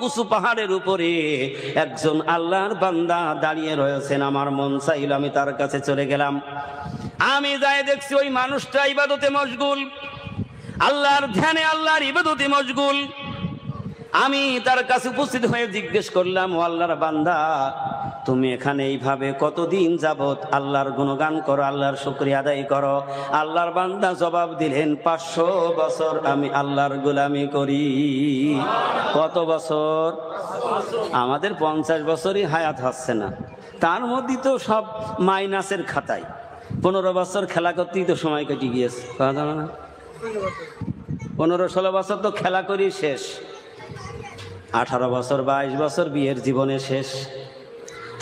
উঁচু পাহাড়ের উপরে একজন আল্লাহর বান্দা দাঁড়িয়ে রয়েছেন। আমার মন চাইল আমি তার কাছে চলে গেলাম। আমি যাই দেখছি ওই মানুষটা ইবাদতে মশগুল, আল্লাহর ধ্যানে, আল্লাহর ইবাদতে মশগুল। আমি তার কাছে উপস্থিত হয়ে জিজ্ঞেস করলাম, ও আল্লাহর বান্দা, তুমি এখানে এইভাবে কতদিন যাবত আল্লাহর গুণগান করো, আল্লাহর শুকরিয়া আদায় করো? আল্লাহর বান্দা জবাব দিলেন, 500 বছর আমি আল্লাহর গোলামি করি। কত বছর? আমাদের 50 বছরই হায়াত হচ্ছে না, তার মধ্যে তো সব মাইনাসের খাতায়। 15 বছর খেলা করতেই তো সময় কেটে গিয়েছে। 15-16 বছর তো খেলা করি শেষ, 18 বছর 22 বছর বিয়ের জীবনে শেষ।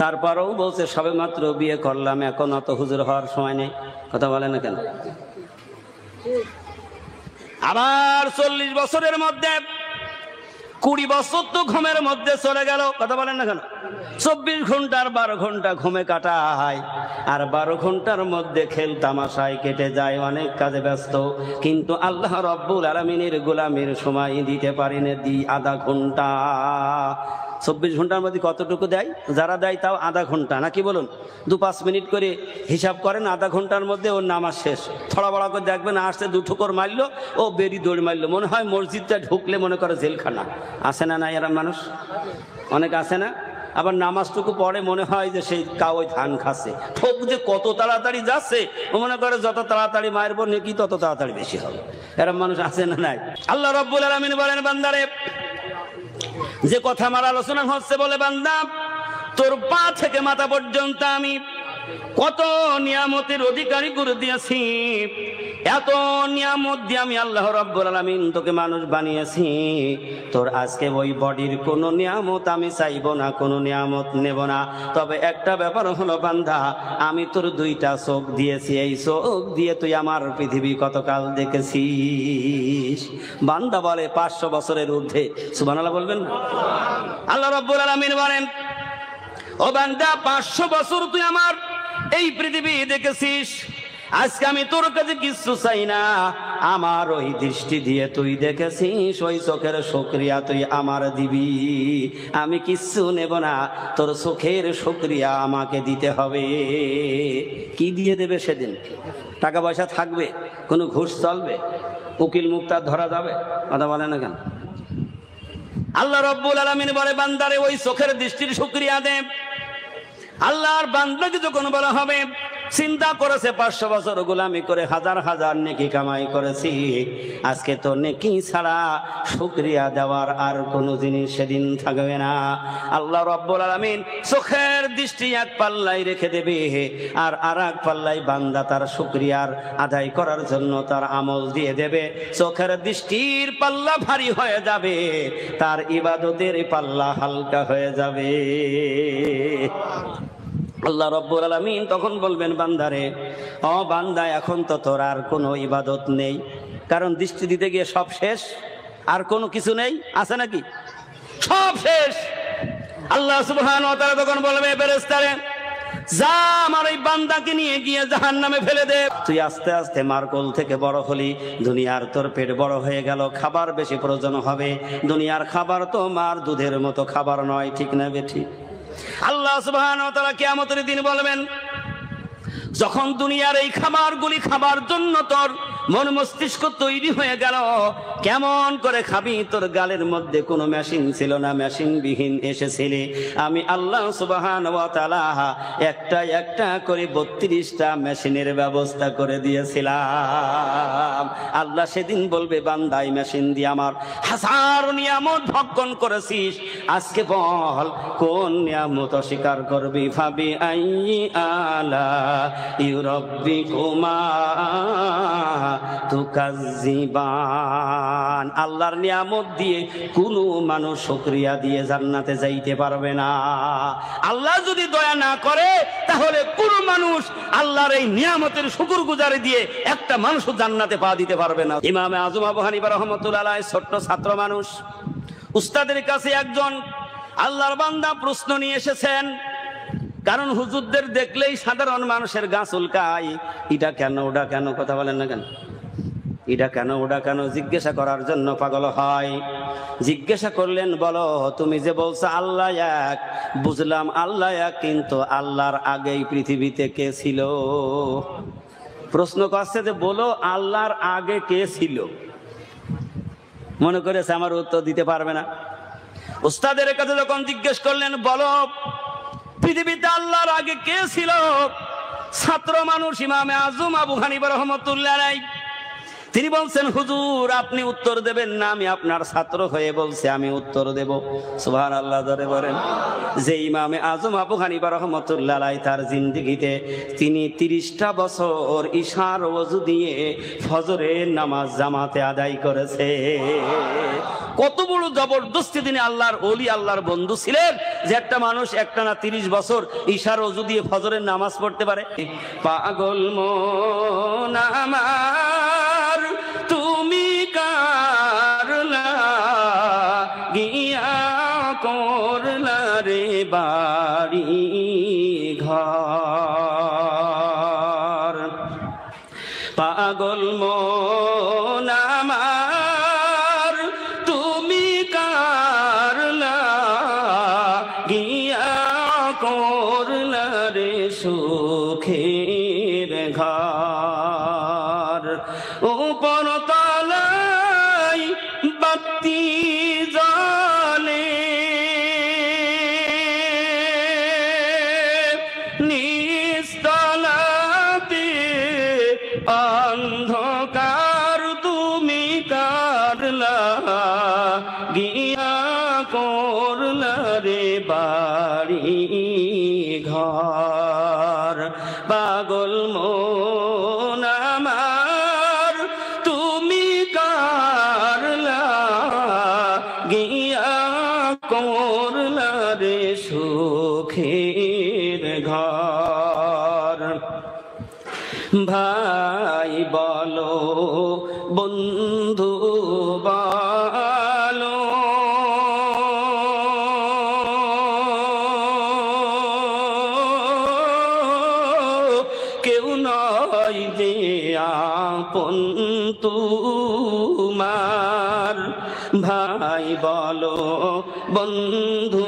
তারপরেও বলছে সবে মাত্র বিয়ে করলাম, এখন অত হুজুর হওয়ার সময় নেই। কথা বলে না কেন? আবার 40 বছরের মধ্যে 20 বছর তো ঘুমের মধ্যে চলে গেল। কথা বলেন না কেন? 24 ঘন্টার 12 ঘন্টা ঘুমে কাটায়, আর 12 ঘন্টার মধ্যে খেল তামাশায় কেটে যায়, অনেক কাজে ব্যস্ত। কিন্তু আল্লাহ রব্বুল আলামিনের গোলামের সময় দিতে পারেন আধা ঘন্টা। 24 ঘন্টার মধ্যে কতটুকু দেয়? যারা দেয় তাও আধা ঘন্টা, নাকি বলুন? 2-5 মিনিট করে হিসাব করেন, আধা ঘন্টার মধ্যে ওর নামাজ শেষ। থোড়া বড়া করে দেখবেন আসতে 2 ঠোকর মারলো, ও বেরি দৌড় মারলো, মনে হয় মসজিদটা ঢুকলে মনে করে জেলখানা। আসে না? না এরম মানুষ অনেক আছে না? আবার নামাজটুকু পড়ে মনে হয় যে সেই কাউই ধান খাচ্ছে। ঠোক যে কত তাড়াতাড়ি যাচ্ছে, ও মনে করে যত তাড়াতাড়ি মারবো নাকি তত তাড়াতাড়ি বেশি হবে। এরম মানুষ আছে না? নাই। আল্লাহ রাব্বুল আলামিন বলেন, বান্দারে, যে কথা আমার আলোচনা হচ্ছে, বলে বান্দা, তোর পা থেকে মাথা পর্যন্ত আমি কত নিয়ামতের অধিকারী করে দিয়েছি। এত নিয়ামত দিয়ে আমি আল্লাহ রাব্বুল আলামিন তোকে মানুষ বানিয়েছি। তোর আজকে ওই বডির কোনো নিয়ামত আমি চাইবো না, কোনো নিয়ামত নেব না। তবে একটা ব্যাপার হলো বান্দা, আমি তোর 2টা চোখ দিয়েছি, এই চোখ দিয়ে তুই আমার পৃথিবী কতকাল দেখেছিস? বান্দা বলে 500 বছরের ঊর্ধ্বে। সুবহানাল্লাহ বলবেন না? আল্লাহ রাব্বুল আলামিন বলেন, ও বান্দা, 500 বছর তুই আমার এই পৃথিবী দেখেছিস। আজকে আমি তোর কাছে কিছু চাই না, আমার ওই দৃষ্টি দিয়ে তুই দেখেছিস, ওই চোখের শুকরিয়া তুই আমার দিবি। আমি কিচ্ছু নেব না, তোর চোখের শুকরিয়া আমাকে দিতে হবে। কি দিয়ে দেবে সেদিন? টাকা পয়সা থাকবে? কোনো ঘুষ চলবে? উকিল মুক্তার ধরা যাবে? কথা বলে না কেন? আল্লাহ রাব্বুল আলামিন বলে, বান্দারে, ওই চোখের দৃষ্টির শুকরিয়া দে। আল্লাহর বান্দাকে যখন বলা হবে, চিন্তা করেছে 500 বছর গোলামি করে হাজার হাজার নেকি কামাই করেছি, আজকে তো নেকি ছাড়া শুকরিয়া দেওয়ার আর কোনো জিনিস সেদিন থাকবে না। আল্লাহ রাব্বুল আলামিন চোখের দৃষ্টি এক পাল্লায় রেখে দেবে, আর আরেক পাল্লায় বান্দা তার শুকরিয়ার আদায় করার জন্য তার আমল দিয়ে দেবে। চোখের দৃষ্টির পাল্লা ভারী হয়ে যাবে, তার ইবাদতের পাল্লা হালকা হয়ে যাবে। আল্লাহ রাব্বুল আলামিন তখন বলবেন, বান্দারে, ও বান্দা, এখন তো তোর আর কোনো ইবাদত নেই, কারণ দৃষ্টি দিতে গিয়ে সব শেষ, আর কোনো কিছু নেই। আছে নাকি? সব শেষ। আল্লাহ সুবহানাহু ওয়া তাআলা তখন বলবে, ফেরেশতারে, যা আমার এই বান্দাকে নিয়ে গিয়ে জাহান্নামে ফেলে দে। তুই আস্তে আস্তে মার্কল থেকে বড় হলি, দুনিয়ার তোর পেট বড় হয়ে গেল, খাবার বেশি প্রয়োজন হবে। দুনিয়ার খাবার তো মার দুধের মতো খাবার নয়, ঠিক না বেঠিক? আল্লাহ সুবহানাহু ওয়া তাআলা কিয়ামতের দিন বলবেন, যখন দুনিয়ার এই খাবারগুলি খাবার জন্য তোর মন মস্তিষ্ক তৈরি হয়ে গেল, কেমন করে খাবি? তোর গালের মধ্যে কোনো মেশিন ছিল না, মেশিন বিহীন এসেছিলে। আমি আল্লাহ সুবহানাহু ওয়া তাআলা একটা একটা করে 32টা মেশিনের ব্যবস্থা করে দিয়েছিলাম। আল্লাহ সেদিন বলবে, বান্দা, এই মেশিন দিয়ে আমার হাজার নিয়ামত ভক্ষণ করেছিস, আজকে বল কোন নিয়ামত অস্বীকার করবি? ফাবি আইয়ি আলা ইউরাব্বিকুমা তুকাজ্জিবান। আল্লাহর নিয়ামত দিয়ে কোনো মানুষ শুকরিয়া দিয়ে জান্নাতে যাইতে পারবে না। আল্লাহ যদি দয়া না করে, তাহলে কোনো মানুষ আল্লাহর এই নিয়ামতের শুকরগুজারি দিয়ে একটা মানুষ জান্নাতে পা দিতে পারবে না। ইমামে আযম আবু হানিফা রাহমাতুল্লাহ আলাইহি ছোট্ট ছাত্র মানুষ, উস্তাদের কাছে একজন আল্লাহর বান্দা প্রশ্ন নিয়ে এসেছেন। কারণ হুজুরদের দেখলেই সাধারণ মানুষের গা চুলকায়, এটা কেন ওটা কেন, কথা বলেন না কেন? এটা কেন ওটা কেন জিজ্ঞাসা করার জন্য পাগল হয়। জিজ্ঞাসা করলেন, বলো তুমি যে বলছো আল্লাহ এক, বুঝলাম আল্লাহ এক, কিন্তু আল্লাহর আগেই পৃথিবীতে কে ছিল? প্রশ্ন করছে যে বলো আল্লাহর আগে কে ছিল। মনে করেছে আমার উত্তর দিতে পারবে না। উস্তাদের কাছে যখন জিজ্ঞেস করলেন, বলো পৃথিবীতে আল্লাহর আগে কে ছিল, ছাত্র মানুষ ইমামে আজম আবু হানিফা রাহমাতুল্লাহ আলাইহি তিনি বলছেন, হুজুর আপনি উত্তর দেবেন না, আমি আপনার ছাত্র হয়ে বলছি আমি উত্তর দেব। সুবহানাল্লাহ ধরে বলেন। যে ইমামে আজম আবু হানিফা রাহমাতুল্লাহ আলাইহি তার জিন্দেগিতে তিনি 30টা বছর ইশার ওযু দিয়ে ফজরের নামাজ জামাতে আদায় করেছে। কত বড় জবরদস্তি তিনি আল্লাহর ওলি, আল্লাহর বন্ধু ছিলেন যে একটা মানুষ একটানা 30 বছর ইশার ওযু দিয়ে ফজরের নামাজ পড়তে পারে। পাগল মন আমার তুমি কার লাগিয়া করলা রে বাড়ি ঘর। পাগল মন আমার তুমি কার লাগিয়া করলা রে সুখের ঘর। উপর তলায় বাতি জ্বলে, নিস্তলাতে অন্ধকার, তুমি কারলা গিয়া করলা রে বাড়ি ঘর। পাগল মন আমার তুমি কারলা গিয়া করলা রে সুখের ঘর। ভাই বলো বন্ধু বলো, কেউ নয় যে আপন তোমার। ভাই বলো বন্ধু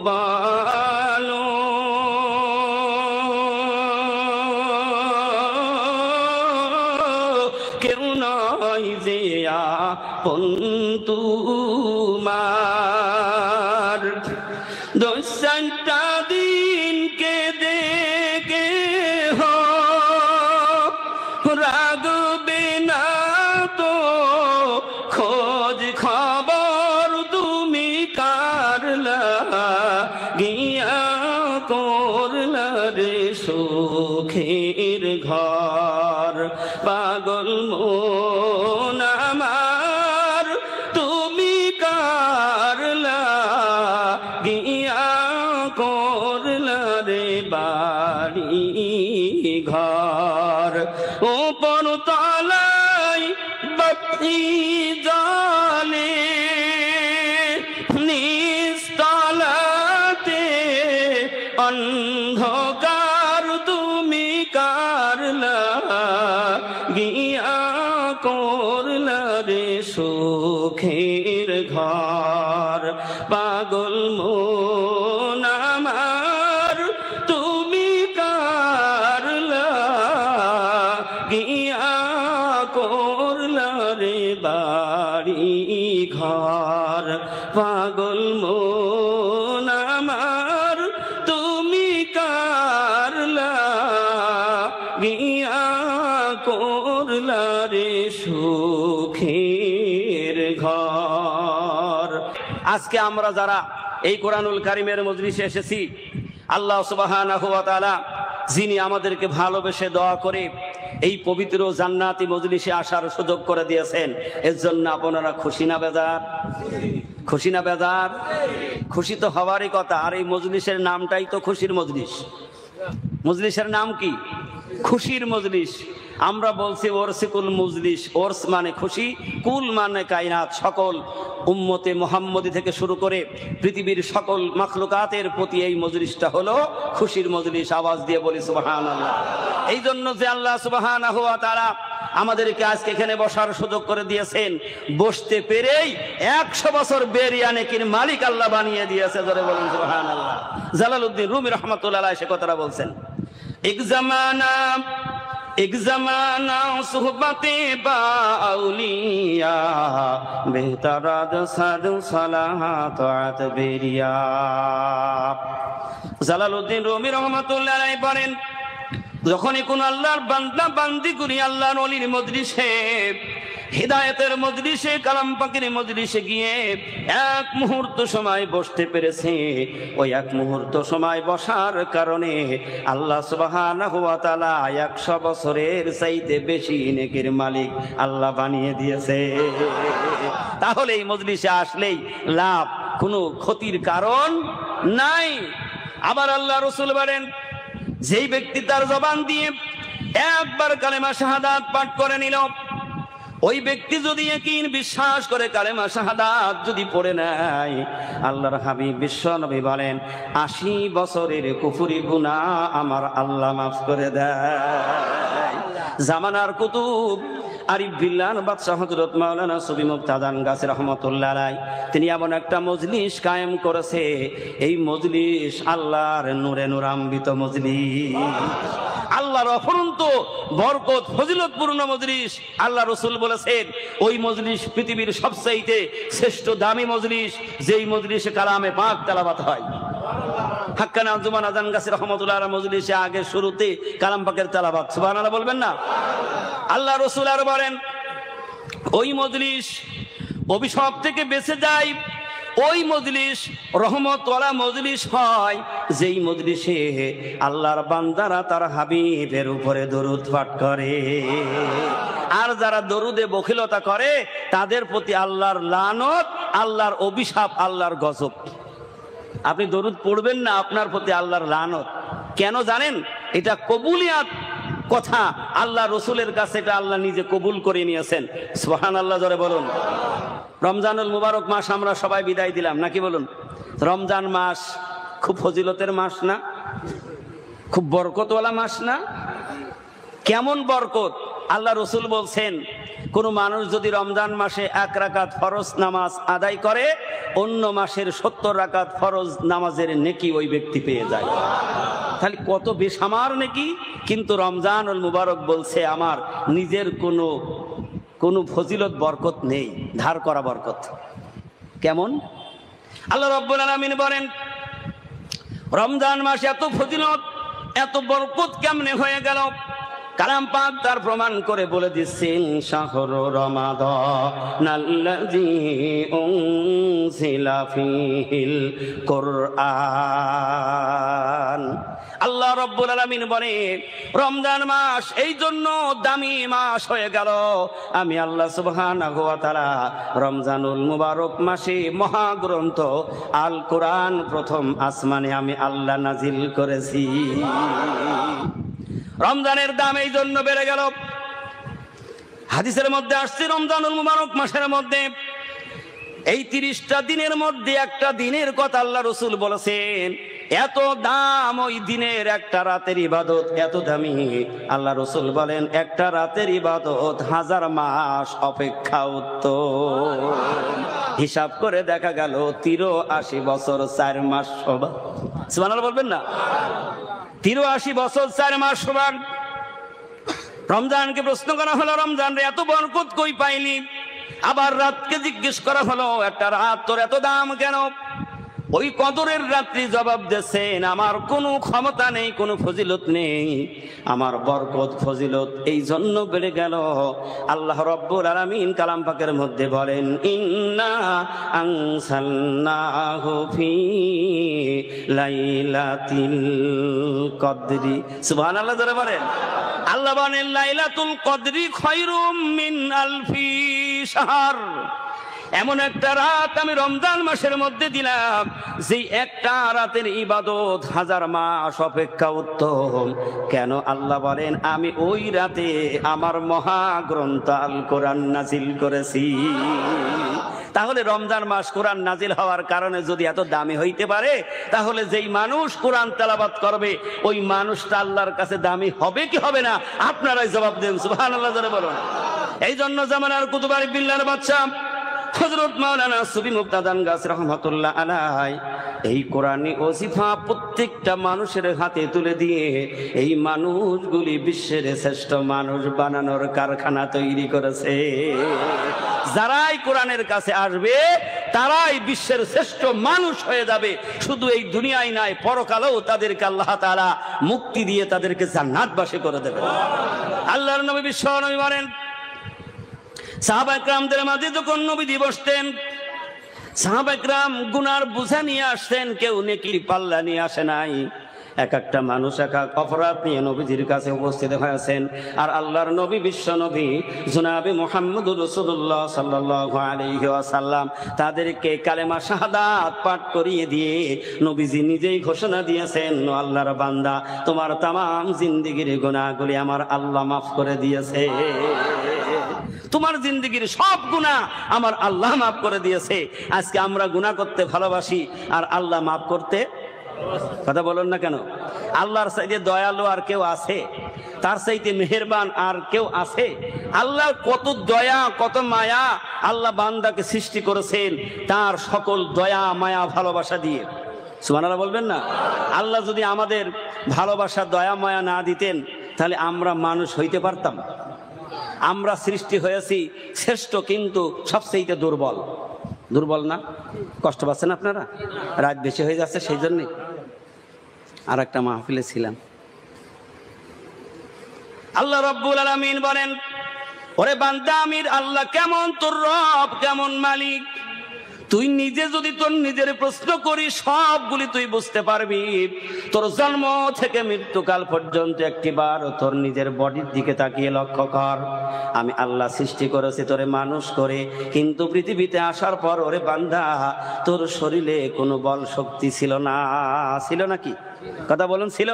বলো, কেউ নয় যে আপন তোমার। 2-4টা দিনকে দেখে রাগবে না তো খোঁজ খবর, তুমি কারলা গিয়া করলা রে সুখের ঘর। পাগল মন আমার তুমি কারলা গিয়া করলা রে বাড়ি ঘর। উপর তলায় বাতি জ্বলে, নিস্তলাতে অন্ধকার, তুমি কারলা গিয়া করলা রে সুখের ঘর। পাগল মন আমার তুমি কারলা গিয়া করলা রে বাড়ি ঘর। পাগল মন আমার তুমি কারলা গিয়া করলা রে সুখের ঘর। আজকে আমরা যারা এই কোরআনুল কারীমের মজলিসে এসেছি, আল্লাহ সুবহানাহু ওয়া তাআলা যিনি আমাদেরকে ভালোবেসে দোয়া করে এই পবিত্র জান্নাতি মজলিসে আসার সুযোগ করে দিয়েছেন, এর জন্য আপনারা খুশি না বেজার? খুশি না বেজার? খুশি তো হওয়ারই কথা। আর এই মজলিসের নামটাই তো খুশির মজলিস। মজলিসের নাম কি? খুশির মজলিস। আমরা বলছি ওরসিকুল মজলিস। ওরস মানে খুশি, কুল মানে কায়নাত, সকল উম্মতে মুহাম্মদী থেকে শুরু করে পৃথিবীর সকল মাখলুকাতের প্রতি এই মজলিসটা হলো খুশির মজলিস। আওয়াজ দিয়ে বলি সুবহানাল্লাহ। এই জন্য যে আল্লাহ সুবহানাহু ওয়া তাআলা আমাদেরকে আজকে এখানে বসার সুযোগ করে দিয়েছেন, বসতে পেরেই 100 বছর বেরিয়া নেকির মালিক আল্লাহ বানিয়ে দিয়েছে। ধরে বলুন সুবহানাল্লাহ। জালালউদ্দিন রুমি রাহমাতুল্লাহ আলাইহি সে কথাটা বলছেন, এক জামানা সুহবতে বা আউলিয়া বেহতারাদ সাদ সালাহাত আত বেরিয়া। জালালউদ্দিন রুমি রাহমাতুল্লাহ আলাইহি বলেন, যখনই কোন আল্লাহর বান্দা বান্দি করি আল্লাহর ওলির মজলিসে, হিদায়াতের মজলিসে, কালাম পাকের মজলিসে গিয়ে এক মুহূর্ত সময় বসতে পেরেছে, ওই এক মুহূর্ত সময় বসার কারণে আল্লাহ সুবহানাহু ওয়া তাআলা 100 বছরের চাইতে বেশি নেকির মালিক আল্লাহ বানিয়ে দিয়েছে। তাহলে এই মজলিসে আসলেই লাভ, কোনো ক্ষতির কারণ নাই। আবার আল্লাহ রাসূল বলেন, যেই ব্যক্তি তার জবান দিয়ে একবার কালেমা শাহাদাত পাঠ করে নিল, ওই ব্যক্তি যদি ইয়াকিন বিশ্বাস করে কালেমা শাহাদাত যদি পড়ে নেয়, আল্লাহর হাবিব বিশ্ব নবী বলেন 80 বছরের কুফরি গুনাহ আমার আল্লাহ মাফ করে দেয়। জামানার কুতুব আরিফ বিল্লাহ বাদশাহ হযরত মাওলানা সুফি মুক্তাদান গাছী রাহমাতুল্লাহ আলাইহি তিনি এমন একটা মজলিস কায়েম করেছে, এই মজলিস আল্লাহর নূরে নূরান্বিত মজলিস, আল্লাহর অফুরন্ত বরকত ফজিলতপূর্ণ মজলিস। আল্লাহ রাসূল বলেছেন, ওই মজলিস পৃথিবীর সবচাইতে শ্রেষ্ঠ দামি মজলিস, যেই মজলিসে কালামে পাক তেলাওয়াত হয়। হাক্কানা আঞ্জুমান আজান গাছী রাহমাতুল্লাহ আলাইহি মজলিসে আগে শুরুতে কালাম পাকের তেলাওয়াত, সুবহানাল্লাহ বলবেন না? আল্লাহ রাসূল আর বলেন, ওই মজলিস অভিশাপ থেকে বেঁচে যায়, ওই মজলিস রহমতওয়ালা মজলিস হয়, যেই মজলিসে আল্লাহর বান্দারা তার হাবিবের উপরে দরুদ পাঠ করে। আর যারা দরুদে বখিলতা করে তাদের প্রতি আল্লাহর লানত, আল্লাহর অভিশাপ, আল্লাহর গজব। আপনি দরুদ পড়বেন না, আপনার প্রতি আল্লাহর লানত। কেন জানেন? এটা কবুলিয়াত কথা, আল্লাহ রসুলের কাছে এটা আল্লাহ নিজে কবুল করে নিয়েছেন। সুবহানাল্লাহ জোরে বলুন। রমজানুল মুবারক মাস আমরা সবাই বিদায় দিলাম, নাকি বলুন? রমজান মাস খুব ফজিলতের মাস না? খুব বরকতওয়ালা মাস না? কেমন বরকত! আল্লাহ রসুল বলছেন, কোন মানুষ যদি রমজান মাসে 1 রাকাত ফরজ নামাজ আদায় করে, অন্য মাসের 70 রাকাত ফরজ নামাজের নেকি ওই ব্যক্তি পেয়ে যায়। তাহলে কত বেসামার নেকি! কিন্তু রমজানুল মুবারক বলছে আমার নিজের কোনো ফজিলত বরকত নেই, ধার করা বরকত। কেমন? আল্লাহ রাব্বুল আলামিন বলেন, রমজান মাসে এত ফজিলত, এত বরকত কেমনে হয়ে গেল? কালাম পাক তার প্রমাণ করে বলে দিচ্ছেন, শাহরু রমাদানাল্লাযী উনজিলা ফীহিল কুরআন। আল্লাহ রাব্বুল আলামিন বলে, রমজান মাস এই জন্য দামি মাস হয়ে গেল, আমি আল্লাহ সুবহানাহু ওয়া তাআলা রমজানুল মুবারক মাসে মহাগ্রন্থ আল কোরআন প্রথম আসমানে আমি আল্লাহ নাজিল করেছি। রমজানের দাম এই জন্য বেড়ে গেল। হাদিসের মধ্যে আসছে, রমজানুল মুবারক মাসের মধ্যে এই 30টা দিনের মধ্যে একটা দিনের কথা আল্লাহ রসুল বলেছেন, এত দাম ওই দিনের, একটা রাতের ইবাদত এত দামি। আল্লাহ রসুল বলেন, একটা রাতের ইবাদত 1000 মাস অপেক্ষা উত্তম। হিসাব করে দেখা গেল 83 বছর 4 মাস সমান। সুবহানাল্লাহ বলবেন না? 83 বছর 4 মাস সমান। রমজানকে প্রশ্ন করা হলো, রমজান রে এত বরকত কই পাইলি? আবার রাতকে জিজ্ঞেস করা হলো, একটা রাত তোর এত দাম কেন? ওই কদরের রাত্রি জবাব দিয়েছেন, আমার কোনো ক্ষমতা নেই, কোনো ফজিলত নেই, আমার বরকত ফজিলত এই জন্য বেড়ে গেল। আল্লাহ রাব্বুল আলামিন কালাম পাকের মধ্যে বলেন, ইন্না আনসালনাহু ফি লাইলাতিল কদরি। সুবহানাল্লাহ জোরে বলেন। আল্লাহ বলেন, লাইলাতুল কদরি খায়রুম মিন আলফি শাহর। এমন একটা রাত আমি রমজান মাসের মধ্যে দিলাম, যে একটা রাতের ইবাদত 1000 মাস অপেক্ষা উত্তম। কেন? আল্লাহ বলেন, আমি ওই রাতে আমার মহাগ্রন্থ আল কোরআন নাজিল করেছি। তাহলে রমজান মাস কোরআন নাজিল হওয়ার কারণে যদি এত দামি হইতে পারে, তাহলে যেই মানুষ কোরআন তেলাওয়াত করবে ওই মানুষটা আল্লাহর কাছে দামি হবে কি হবে না? আপনারাই জবাব দেন, সুবহানাল্লাহ জোরে বলুন। এই জন্য জামানার কুতুব আরিফ বিল্লাহর বাদশা হযরত মাওলানা সুফি মুক্তাদান গাছ রাহমাতুল্লাহ আলাইহি এই কোরআনি ওজিফা প্রত্যেকটা মানুষের হাতে তুলে দিয়ে এই মানুষগুলি বিশ্বের শ্রেষ্ঠ মানুষ বানানোর কারখানা তৈরি করেছে। যারাই কোরআনের কাছে আসবে তারাই বিশ্বের শ্রেষ্ঠ মানুষ হয়ে যাবে। শুধু এই দুনিয়ায় নয়, পরকালেও তাদেরকে আল্লাহ তাআলা মুক্তি দিয়ে তাদেরকে জান্নাতবাসী করে দেবে। আল্লাহর নবী বিশ্ব নবী বলেন, সাহাবায়ে কেরামদের মাঝে যখন নবীজি বসতেন, সাহাবায়ে কেরাম গুনার বোঝা নিয়ে আসতেন, কেউ নেকির পাল্লা নিয়ে আসে নাই। এক একটা মানুষ এক এক অপরাধ নিয়ে নবীজির কাছে উপস্থিত হয়েছেন। আর আল্লাহর নবী বিশ্ব নবী জনাবে মুহাম্মদুর রাসূলুল্লাহ সাল্লাল্লাহু আলাইহি ওয়াসাল্লাম তাদেরকে কালেমা শাহাদাত পাঠ করিয়ে দিয়ে নবীজি নিজেই ঘোষণা দিয়েছেন, আল্লাহর বান্দা, তোমার তামাম জিন্দেগীর গুনাহগুলি আমার আল্লাহ মাফ করে দিয়েছে। তোমার জিন্দেগীর সব গুনাহ আমার আল্লাহ মাফ করে দিয়েছে। আজকে আমরা গুনাহ করতে ভালোবাসি আর আল্লাহ মাফ করতে, কথা বলুন না কেন? আল্লাহর চাইতে দয়ালু আর কেউ আছে? তার চাইতে মেহেরবান আর কেউ আছে? আল্লাহর কত দয়া, কত মায়া। আল্লাহ বান্দাকে সৃষ্টি করেছেন তার সকল দয়া মায়া ভালোবাসা দিয়ে। সুবহানাল্লাহ বলবেন না? আল্লাহ যদি আমাদের ভালোবাসা দয়া মায়া না দিতেন তাহলে আমরা মানুষ হইতে পারতাম? আমরা সৃষ্টি হয়েছি শ্রেষ্ঠ কিন্তু সবচেয়ে দুর্বল। দুর্বল না? কষ্ট পাচ্ছেন আপনারা? রাত বেশি হয়ে যাচ্ছে সেই জন্যে। আর একটা মাহফিলে ছিলাম, আল্লাহ রাব্বুল আলামিন বলেন, ওরে বান্দা আমির আল্লাহ কেমন, তোর রব কেমন, মালিক তুই নিজে যদি তোর নিজের প্রশ্ন করিস সবগুলি তুই বুঝতে পারবি। তোর জন্ম থেকে মৃত্যুকাল পর্যন্ত একটিবার তোর নিজের বডির দিকে তাকিয়ে লক্ষ্য কর। আমি আল্লাহ সৃষ্টি করেছি তোরে মানুষ করে, কিন্তু পৃথিবীতে আসার পর ওরে বান্দা তোর শরীরে কোনো বল শক্তি ছিল না। ছিল নাকি? কথা বলুন, ছিল?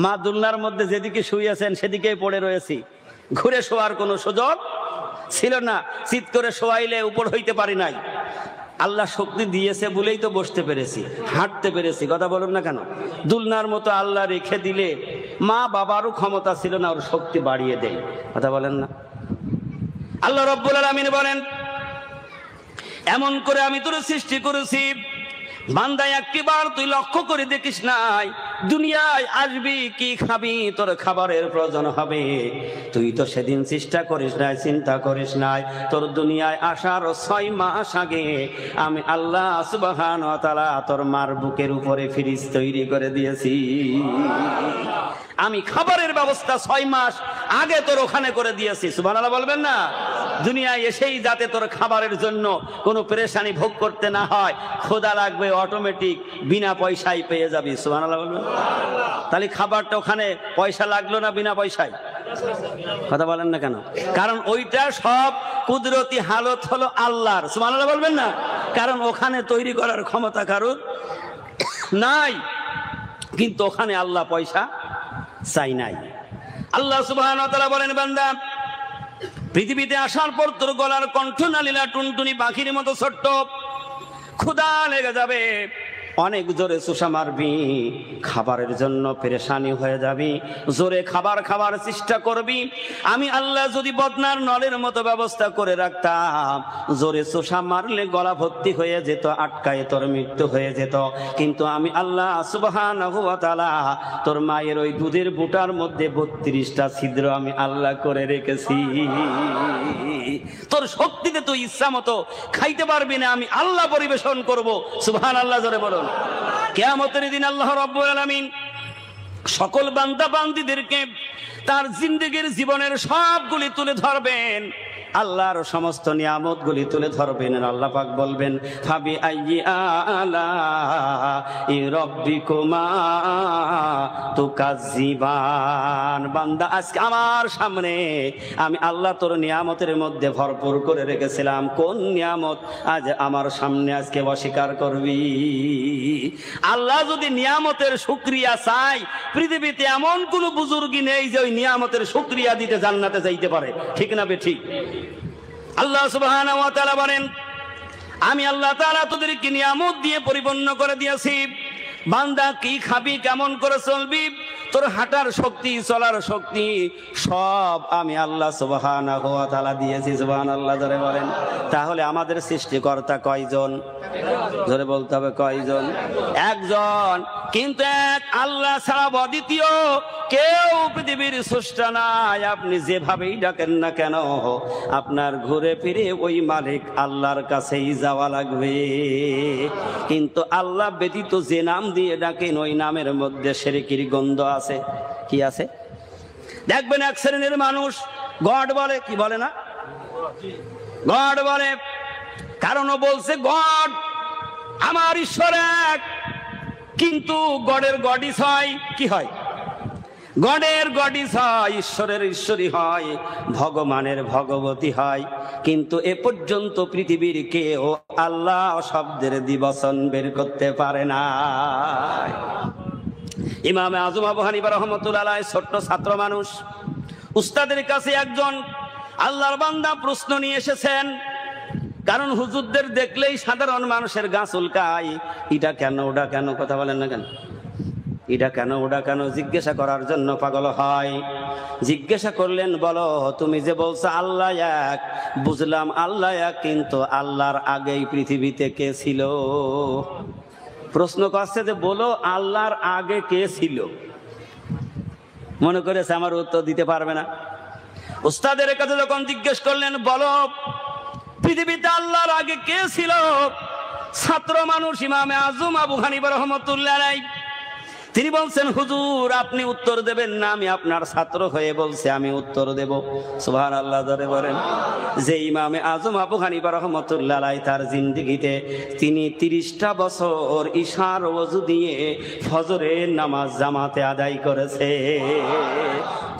মা দুলনার মধ্যে যেদিকে শুয়েছেন সেদিকেই পড়ে রয়েছি, ঘুরে শোয়ার কোনো সুযোগ ছিল না। চিৎ করে শোয়াইলে উপর হইতে পারি নাই। আল্লাহ শক্তি দিয়েছে বলেই তো বসতে পেরেছি, হাঁটতে পেরেছি। কথা বলুন না কেন? দুলনার মতো আল্লাহ রেখে দিলে মা বাবারও ক্ষমতা ছিল না, ওর শক্তি বাড়িয়ে দেয়। কথা বলেন না? আল্লাহ রাব্বুল আলামিন বলেন, এমন করে আমি তোর সৃষ্টি করেছি বান্দা, একটিবার তুই লক্ষ্য করে দেখিস নাই দুনিয়ায় আসবি কি খাবি, তোর খাবারের প্রয়োজন হবে। তুই তো সেদিন চেষ্টা করিস নাই, চিন্তা করিস নাই। তোর দুনিয়ায় আসার 6 মাস আগে আমি আল্লাহ সুবহানাহু ওয়া তাআলা তোর মার বুকের উপরে ফ্রিজ তৈরি করে দিয়েছি। আমি খাবারের ব্যবস্থা 6 মাস আগে তোর ওখানে করে দিয়েছি। সুবহানাল্লাহ বলবেন না? দুনিয়ায় এসেই যাতে তোর খাবারের জন্য কোনো পেরেশানি ভোগ করতে না হয়, ক্ষুধা লাগবে অটোমেটিক বিনা পয়সায় পেয়ে যাবি। সুবহানাল্লাহ বলবেন? তাহলে খাবারটা ওখানে পয়সা লাগলো না বিনা পয়সায়? কথা বলেন না কেন? কারণ ওইটা সব কুদরতি হালত হলো আল্লাহর। সুবহানাল্লাহ বলবেন না? কারণ ওখানে তৈরি করার ক্ষমতা কারোর নাই, কিন্তু ওখানে আল্লাহ পয়সা চাই নাই। আল্লাহ সুবহানাহু ওয়া তাআলা বলেন, বান্দা পৃথিবীতে আসার পর তোর গলার কণ্ঠ নালীলা টুনটুনি পাখির মতো ছোট্ট, ক্ষুধা লেগে যাবে, অনেক জোরে চুষা মারবি, খাবারের জন্য পেরেশানি হয়ে যাবি, জোরে খাবার খাবার চেষ্টা করবি। আমি আল্লাহ যদি বদনার নলের মতো ব্যবস্থা করে রাখতাম, জোরে চুষা মারলে গলা ভর্তি হয়ে যেত, আটকায় তোর মৃত্যু হয়ে যেত। কিন্তু আমি আল্লাহ সুবহানাহু ওয়া তাআলা তোর মায়ের ওই দুধের বুটার মধ্যে 32টা ছিদ্র আমি আল্লাহ করে রেখেছি। তোর শক্তিতে তুই ইচ্ছা মতো খাইতে পারবি না, আমি আল্লাহ পরিবেশন করব। সুবহানাল্লাহ জোরে বলুন। কিয়ামতের দিন আল্লাহ রাব্বুল আলামিন সকল বান্দা বান্দীদেরকে তার জিন্দেগীর জীবনের সবগুলি তুলে ধরবেন, আল্লাহর সমস্ত নিয়ামতগুলি তুলে ধরবেন। আল্লাহ পাক বলবেন, ফাবি আইয়ি আলাই রাব্বিকুমা তুকাজ্জিবান। বান্দা আজকে আমার সামনে আমি আল্লাহ তোর নিয়ামতের মধ্যে ভরপুর করে রেখেছিলাম, কোন নিয়ামত আজ আমার সামনে আজকে অস্বীকার করবি? আল্লাহ যদি নিয়ামতের শুকরিয়া চাই, পৃথিবীতে এমন কোন বুজুর্গি নেই যে ওই নিয়ামতের শুকরিয়া দিতে জান্নাতে যাইতে পারে। ঠিক না বে ঠিক? আল্লাহ সুবহানাহু ওয়া তাআলা বলেন, আমি আল্লাহ তাআলা তোদেরকে নিয়ামত দিয়ে পরিপূর্ণ করে দিয়েছি। বান্দা কি খাবি, কেমন করে চলবি, তোর হাঁটার শক্তি, চলার শক্তি সব আমি আল্লাহ সুবহানাহু ওয়া তাআলা দিয়েছি। সুবহানাল্লাহ জোরে বলেন। তাহলে আমাদের সৃষ্টিকর্তা কয়জন? জোরে বলতে হবে কয়জন? একজন। কিন্তু এক আল্লাহ ছাড়া অদ্বিতীয় কেউ পৃথিবীর স্রষ্টা নাই। আপনি যেভাবেই ডাকেন না কেন আপনার ঘুরে ফিরে ওই মালিক আল্লাহর কাছেই যাওয়া লাগবে। কিন্তু আল্লাহ ব্যতীত যে নাম দিয়ে ডাকেন ওই নামের মধ্যে শিরকির গন্ধ আছে। কি আছে? দেখবেন এক শ্রেণীর মানুষ গড বলে, কি বলে না, গড বলে। কারণ ও বলছে গড আমার ঈশ্বর এক, কিন্তু গডের গডই হয়, কি হয়? গডের গডই হয়, ঈশ্বরের ঈশ্বরী হয়, ভগবানের ভগবতী হয়। কিন্তু এ পর্যন্ত পৃথিবীর কেউ আল্লাহ শব্দের দ্বিবচন বের করতে পারে না। ইমামে আজম আবু হানিফা রাহমাতুল্লাহ আলাইহি ছোট্ট ছাত্র মানুষ, উস্তাদের কাছে একজন আল্লাহর বান্দা প্রশ্ন নিয়ে এসেছেন। কারণ হুজুরদের দেখলেই সাধারণ মানুষের গা চুলকায়, এটা কেন ওটা কেন, কথা বলেন না কেন, এটা কেন ওটা কেন জিজ্ঞাসা করার জন্য পাগল হয়। জিজ্ঞাসা করলেন, বলো তুমি যে বলছো আল্লাহ এক, বুঝলাম আল্লাহ এক, কিন্তু আল্লাহর আগেই পৃথিবীতে কে ছিল? প্রশ্ন করছে যে বলো আল্লাহর আগে কে ছিল? মনে করেছে আমার উত্তর দিতে পারবে না। উস্তাদের কাছে যখন জিজ্ঞেস করলেন বলো পৃথিবীতে আল্লাহর আগে কে ছিল, ছাত্র মানুষ ইমামে আজম আবু হানিফা রাহমাতুল্লাহ আলাইহি তিনি বলছেন হুজুর আপনি উত্তর দেবেন না, আমি আপনার ছাত্র হয়ে বলছি আমি উত্তর দেব। সুবহানাল্লাহ ধরে বলেন। যে ইমামে আজম আবু হানিফা রাহমাতুল্লাহ আলাইহি তার জিন্দেগিতে তিনি 30টা বছর ইশার ওযু দিয়ে ফজরের নামাজ জামাতে আদায় করেছে।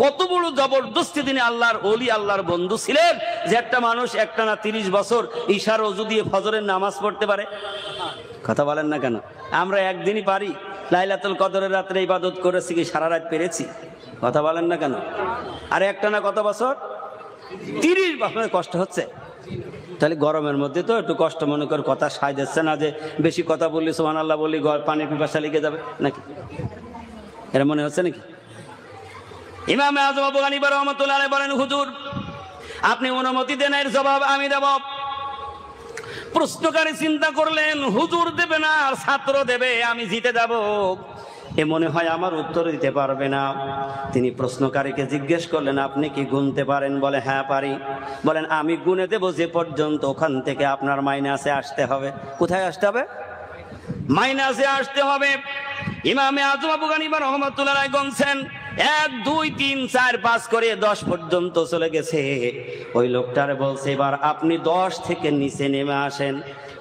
কত বড় জবরদস্তি তিনি আল্লাহর ওলি, আল্লাহর বন্ধু ছিলেন যে একটা মানুষ একটানা 30 বছর ইশার ওযু দিয়ে ফজরের নামাজ পড়তে পারে। কথা বলেন না কেন? আমরা একদিনই পারি। লাইলাতুল কদরের রাত্রে ইবাদত করেছি কি সারা রাত পেরেছি? কথা বলেন না কেন? আরে একটানা কত বছর? 30 বছর। কষ্ট হচ্ছে? তাহলে গরমের মধ্যে তো একটু কষ্ট মনে করে কথা সায় দিচ্ছে না, যে বেশি কথা বললি সুবহানাল্লাহ বললি পানির পিপাসা লেগে যাবে নাকি? এর মনে হচ্ছে নাকি? ইমাম আযম আবু হানিফা রাহমাতুল্লাহ আলাইহি বলেন হুজুর আপনি অনুমতি দেন, এর জবাব আমি দেব। প্রশ্নকারী চিন্তা করলেন হুজুর দেবে না আর ছাত্র দেবে, আমি জিতে যাব, এ মনে হয় আমার উত্তর দিতে পারবে না। তিনি প্রশ্নকারীকে জিজ্ঞেস করলেন আপনি কি গুনতে পারেন? বলে হ্যাঁ পারি। বলেন আমি গুনে দেব যে পর্যন্ত, ওখান থেকে আপনার মাইনাসে আসতে হবে। কোথায় আসতে হবে? মাইনাসে আসতে হবে। ইমামে আযম আবু হানিফা রাহমাতুল্লাহ আলাইহি গুনছেন 1 2 3 4 5 করে 10 পর্যন্ত চলে গেছে। ওই লোকটারে বলছে এবার আপনি 10 থেকে নিচে নেমে আসেন।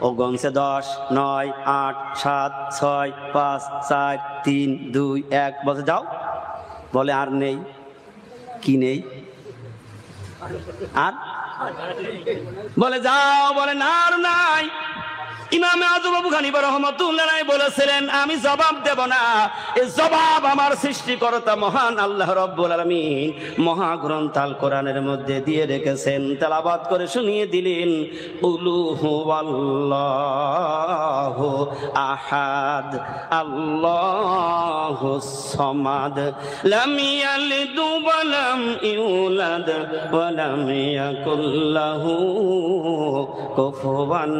ও গনছে 10 9 8 7 6 5 4 3 2 1 বলছে যাও। বলে আর নেই। কি নেই? আর বলে যাও। বলে না আর নাই। ইমামে আযম আবু হানিফা রাহমাতুল্লাহ আলাইহি বলেছিলেন আমি জবাব দেব না, এই জবাব আমার সৃষ্টিকর্তা মহান আল্লাহ রাব্বুল আলামিন মহাগ্রন্থ আল কোরআনের মধ্যে দিয়ে রেখেছেন। তেলাওয়াত করে শুনিয়ে দিলেন কুলু হুয়াল্লাহু আহাদ আল্লাহুস সামাদ লাম ইয়ালিদ ওয়া লাম ইউলাদ ওয়া লাম ইয়াকুল লাহু কুফুয়ান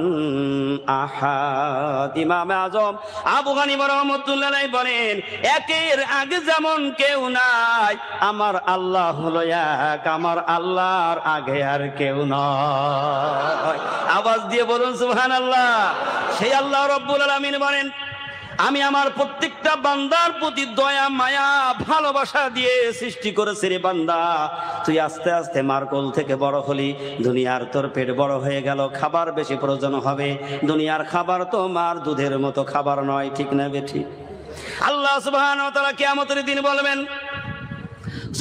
আহাদ। ইমাম আযম আবু হানিফা রাহমাতুল্লাহ আলাইহি বলেন একের আগে যেমন কেউ নাই, আমার আল্লাহ হলো এক, আমার আল্লাহর আগে আর কেউ নয়। আওয়াজ দিয়ে বলুন সুবহানাল্লাহ। সেই আল্লাহ রাব্বুল আলামিন বলেন আমি আমার প্রত্যেকটা বান্দার প্রতি দয়া মায়া ভালোবাসা দিয়ে সৃষ্টি করেছি রে বান্দা। তুই আস্তে আস্তে মার কোল থেকে বড় হলি, দুনিয়ার তোর পেট বড় হয়ে গেল, খাবার বেশি প্রয়োজন হবে। দুনিয়ার খাবার তো মার দুধের মতো খাবার নয়, ঠিক না বেঠি? আল্লাহ সুবহানাহু ওয়া তাআলা কিয়ামতের দিন বলবেন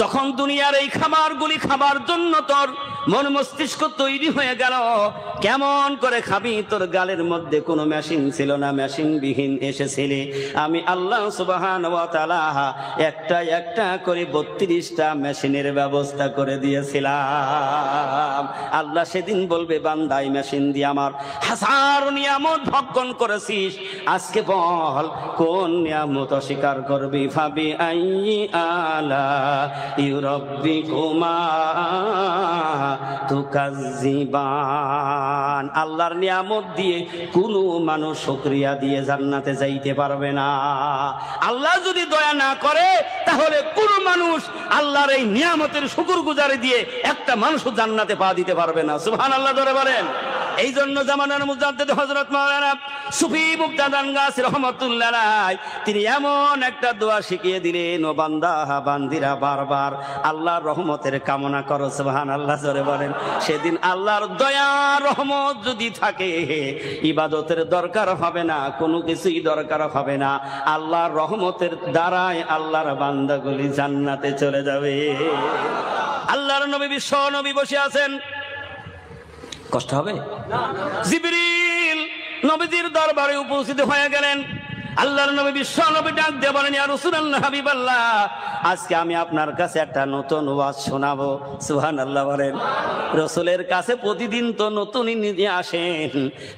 যখন দুনিয়ার এই খাবারগুলি খাবার জন্য তোর মন মস্তিষ্ক তৈরি হয়ে গেল, কেমন করে খাবি? তোর গালের মধ্যে কোনো মেশিন ছিল না, মেশিন বিহীন এসেছিলে। আমি আল্লাহ সুবহানাহু ওয়া তাআলা একটা একটা করে 32টা মেশিনের ব্যবস্থা করে দিয়েছিলাম। আল্লাহ সেদিন বলবে, বান্দা এই মেশিন দিয়ে আমার হাজার নিয়ামত ভক্ষণ করেছিস, আজকে বল কোন নিয়ামত অস্বীকার করবি? ফাবি আইয়ি আলা ইউরাব্বিকুমা তুকাজ্জিবান। আল্লাহর নিয়ামত দিয়ে কোনো মানুষ শুকরিয়া দিয়ে জান্নাতে যাইতে পারবে না। আল্লাহ যদি দয়া না করে তাহলে কোনো মানুষ আল্লাহর এই নিয়ামতের শুকরগুজারি দিয়ে একটা মানুষও জান্নাতে পা দিতে পারবে না। সুবহানাল্লাহ ধরে বলেন। এই জন্য জামানার মুজাদ্দিদ হযরত মাওলানা সুফি মুক্তাদান গাছী রহমাতুল্লাহ আলাইহি তিনি এমন একটা দোয়া শিখিয়ে দিলেন, ও বান্দা বান্দিরা বারবার আল্লাহর রহমতের কামনা করো। সুবহানাল্লাহ জোরে বলেন। সেদিন আল্লাহর দয়া রহমত যদি থাকে, ইবাদতের দরকার হবে না, কোনো কিছুই দরকার হবে না। আল্লাহর রহমতের দ্বারাই আল্লাহর বান্দাগুলি জান্নাতে চলে যাবে। আল্লাহর নবী বিশ্ব নবী বসে আছেন, কষ্ট হবে? জিবরিল নবীজির দরবারে উপস্থিত হয়ে গেলেন। আল্লাহর নবী বিশ্ব নবী ডাক দিয়ে বলেন, ইয়া রাসূলুল্লাহ হাবিবাল্লাহ, আজকে আমি আপনার কাছে একটা নতুন ওয়াজ শোনাবো। সুবহানাল্লাহ বলেন। রাসূলের কাছে প্রতিদিন তো নতুনই নিয়ে আসেন,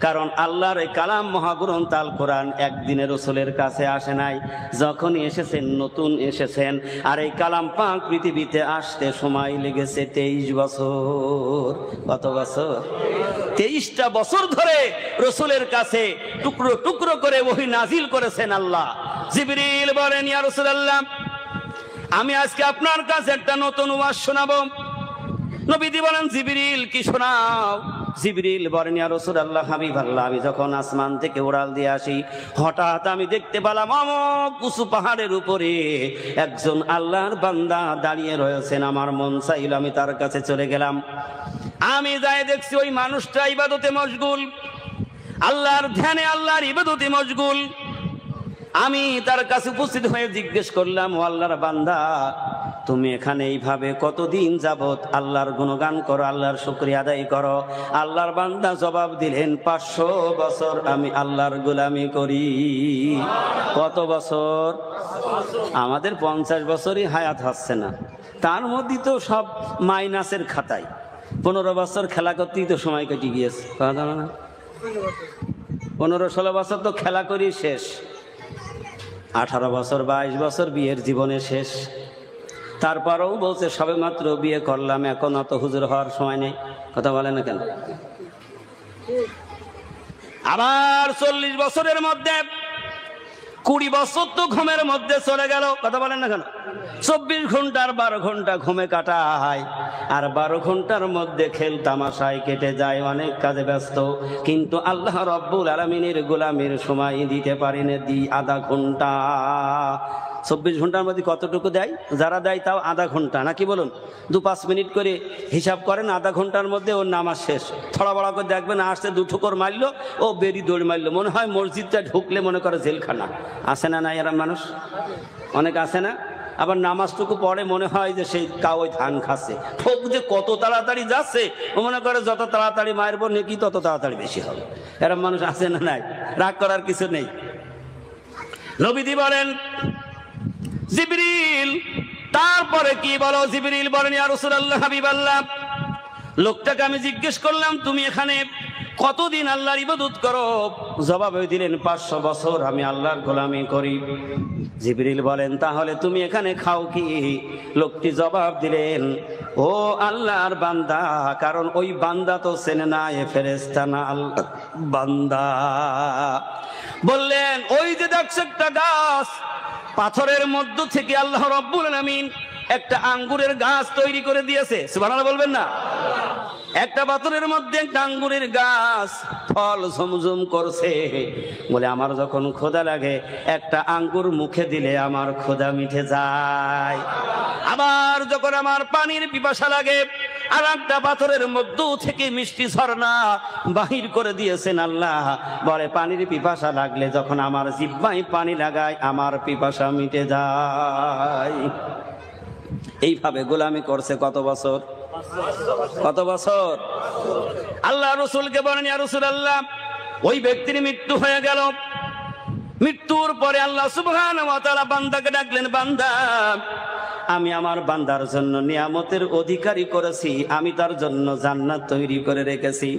কারণ আল্লাহর এই কালাম মহাগ্রন্থ আল কোরআন একদিনে রাসূলের কাছে আসে নাই, যখনই এসেছেন নতুন এসেছেন। আর এই কালাম পাক পৃথিবীতে আসতে সময় লেগেছে 23 বছর। কত বছর? 23টা বছর ধরে রাসূলের কাছে টুকরো টুকরো করে ওহী নাজিল করেছেন আল্লাহ। জিবরিল বলেন, ইয়া রাসূলুল্লাহ, আমি আজকে আপনার কাছে একটা নতুন ওয়াজ শোনাবো। নবীজি বলেন, জিবরিল কি শোনাও? জিবরিল বলেন, ইয়া রাসূলুল্লাহ হাবিবাল্লাহ, আমি যখন আসমান থেকে উড়াল দিয়ে আসি, হঠাৎ আমি দেখতে পেলাম অমুক উঁচু পাহাড়ের উপরে একজন আল্লাহর বান্দা দাঁড়িয়ে রয়েছেন। আমার মন চাইল আমি তার কাছে চলে গেলাম। আমি যাই দেখছি ওই মানুষটা ইবাদতে মশগুল, আল্লাহর ধ্যানে আল্লাহর ইবাদতে মশগুল। আমি তার কাছে উপস্থিত হয়ে জিজ্ঞেস করলাম, ও আল্লাহর বান্দা, তুমি এখানে এইভাবে কতদিন যাবত আল্লাহর গুণগান করো, আল্লাহর শুকরিয়া আদায় করো? আল্লাহর বান্দা জবাব দিলেন, 500 বছর আমি আল্লাহর গোলামি করি। কত বছর? আমাদের 50 বছরই হায়াত হচ্ছে না, তার মধ্যে তো সব মাইনাসের খাতায়। 15 বছর খেলা করতেই তো সময় কেটে গিয়েছে। 15-16 বছর তো খেলা করি শেষ, 18 বছর 22 বছর বিয়ের জীবনে শেষ। তারপরেও বলছে সবে মাত্র বিয়ে করলাম, এখন অত হুজুর হওয়ার সময় নেই। কথা বলে না কেন? আবার 40 বছরের মধ্যে 20 বছর তো ঘুমের মধ্যে চলে গেল। কথা বলেন না কেন? 24 ঘন্টার 12 ঘন্টা ঘুমে কাটায়, আর 12 ঘন্টার মধ্যে খেল তামাশায় কেটে যায়, অনেক কাজে ব্যস্ত। কিন্তু আল্লাহ রব্বুল আলামিনের গোলামির সময় দিতে পারেন আধা ঘন্টা। 24 ঘন্টার মধ্যে কতটুকু দেয়? যারা দেয় তাও আধা ঘন্টা, নাকি বলুন? 2-5 মিনিট করে হিসাব করেন, আধা ঘন্টার মধ্যে ওর নামাজ শেষ। থড়া বড়া করে দেখবেন, আসতে 2 ঠোকর মারলো, ও বেরি দৌড় মারলো, মনে হয় মসজিদটা ঢুকলে মনে করে জেলখানা। আসে না? নাই এরা মানুষ অনেক আসে না? আবার নামাজটুকু পড়ে মনে হয় যে সেই কাউই ধান খাচ্ছে। ঠোক যে কত তাড়াতাড়ি যাচ্ছে, ও মনে করে যত তাড়াতাড়ি মারবো নাকি তত তাড়াতাড়ি বেশি হবে। এরা মানুষ আসে না? নাই। রাগ করার কিছু নেই। নবীজি বলেন, জিবরিল তারপরে কি বলো? জিবরিল বলেন, ইয়া রাসূলুল্লাহ হাবিবাল্লাহ, লোকটাকে আমি জিজ্ঞেস করলাম, তুমি এখানে কতদিন আল্লাহর ইবাদত করো? জবাবে দিলেন, 500 বছর আমি আল্লাহর গোলামি করি। জিবরিল বলেন, তাহলে তুমি এখানে খাও কি? লোকটি জবাব দিলেন, ও আল্লাহর বান্দা, কারণ ওই বান্দা তো চেনে না এ ফেরেশতা না, আল্লাহ বান্দা। বললেন, ওই যে দেখছো একটা গাছ, পাথরের মধ্য থেকে আল্লাহ রব্বুল আলামিন একটা আঙ্গুরের গাছ তৈরি করে দিয়েছে। সুবহানাল্লাহ বলবেন না? একটা পাথরের মধ্যে একটা আঙ্গুরের গাছ, ফল ঝুমঝুম করছে। বলে, আমার যখন ক্ষুধা লাগে একটা আঙ্গুর মুখে দিলে আমার ক্ষুধা মিটে যায়। আবার যখন আমার পানির পিপাসা লাগে, আর একটা পাথরের মধ্য থেকে মিষ্টি ঝর্ণা বাহির করে দিয়েছেন আল্লাহ। বলে, পানির পিপাসা লাগলে যখন আমার জিহ্বায় পানি লাগায় আমার পিপাসা মিটে যায়। এইভাবে গোলামি করছে কত বছর? কত বছর? আল্লাহ রসুলকে বলেন, ইয়া রাসূলুল্লাহ, ওই ব্যক্তির মৃত্যু হয়ে গেল। মৃত্যুর পরে আল্লাহ সুবহানাহু ওয়া তাআলা বান্দাকে ডাকলেন, বান্দা, আমি আমার বান্দার জন্য নিয়ামতের অধিকারী করেছি, আমি তার জন্য জান্নাত তৈরি করে রেখেছি।